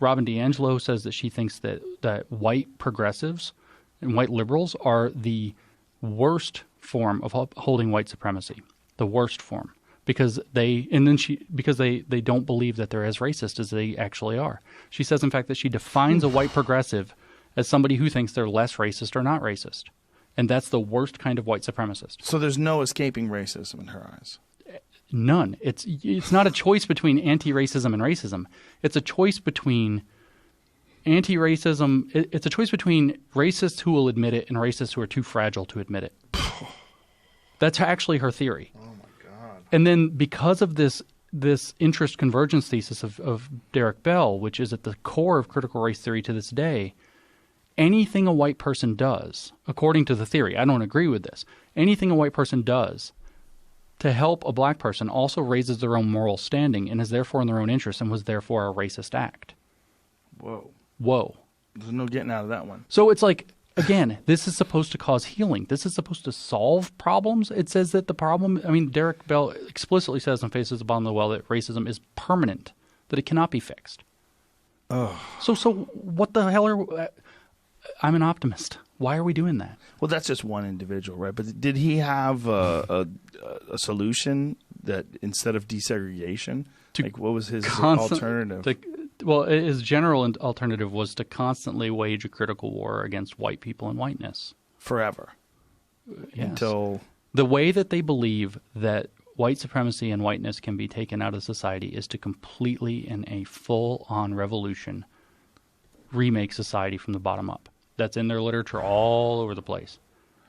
Robin DiAngelo says that she thinks that white progressives and white liberals are the worst form of upholding white supremacy, the worst form, because they don't believe that they're as racist as they actually are. She says, in fact, that she defines a white progressive as somebody who thinks they're less racist or not racist. And that's the worst kind of white supremacist. So there's no escaping racism in her eyes. None. It's not a choice between anti-racism and racism. It's a choice between anti-racism. It's a choice between racists who will admit it and racists who are too fragile to admit it. That's actually her theory. Oh my God. And then because of this interest convergence thesis of Derek Bell, which is at the core of critical race theory to this day, anything a white person does, according to the theory, I don't agree with this, anything a white person does to help a black person also raises their own moral standing and is therefore in their own interest and was therefore a racist act. Whoa. There's no getting out of that one. So it's like, again, this is supposed to cause healing. This is supposed to solve problems. It says that the problem, Derek Bell explicitly says in Faces Upon the Well that racism is permanent, that it cannot be fixed. Oh. So what the hell I'm an optimist. Why are we doing that? Well, that's just one individual, right? But did he have a solution that instead of desegregation, what was his alternative? His general alternative was to constantly wage a critical war against white people and whiteness. Forever. Yes. Until... The way that they believe that white supremacy and whiteness can be taken out of society is to completely, in a full-on revolution, remake society from the bottom up. That's in their literature all over the place.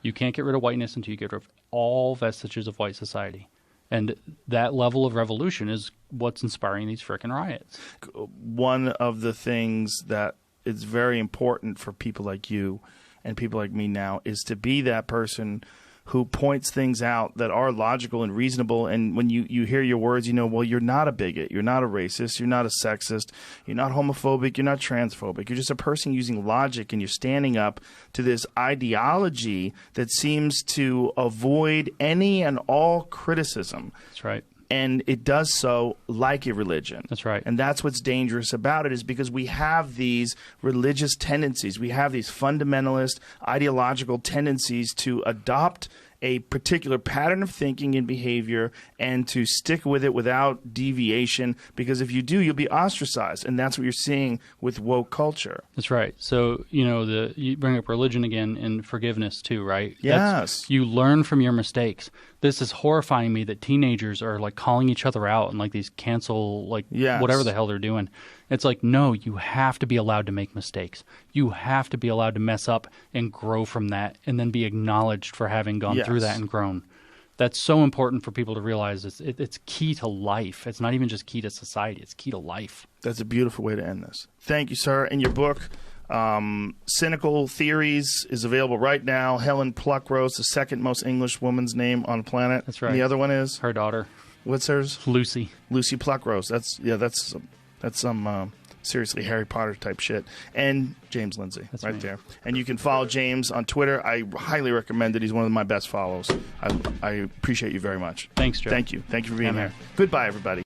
You can't get rid of whiteness until you get rid of all vestiges of white society. And that level of revolution is what's inspiring these frickin' riots. One of the things that is very important for people like you and people like me now is to be that person who points things out that are logical and reasonable. And when you hear your words, well, you're not a bigot. You're not a racist. You're not a sexist. You're not homophobic. You're not transphobic. You're just a person using logic, and you're standing up to this ideology that seems to avoid any and all criticism. That's right. And it does so like a religion. That's right. And that's what's dangerous about it, is because we have these religious tendencies. We have these fundamentalist ideological tendencies to adopt a particular pattern of thinking and behavior and to stick with it without deviation, because if you do, you'll be ostracized. And that's what you're seeing with woke culture. That's right. So, you bring up religion again and forgiveness too, right? Yes. You learn from your mistakes. This is horrifying me that teenagers are like calling each other out and like these cancel, whatever the hell they're doing. It's like, no, you have to be allowed to make mistakes. You have to be allowed to mess up and grow from that and then be acknowledged for having gone through that and grown. That's so important for people to realize. It's key to life. It's not even just key to society. It's key to life. That's a beautiful way to end this. Thank you, sir. And your book, Cynical Theories, is available right now. Helen Pluckrose, the second most English woman's name on the planet. That's right. And the other one is? Her daughter. What's hers? Lucy. Lucy Pluckrose. That's some seriously Harry Potter type shit. And James Lindsay. That's right there. And you can follow James on Twitter. I highly recommend it. He's one of my best follows. I appreciate you very much. Thanks, Joe. Thank you. Thank you for being here. Goodbye, everybody.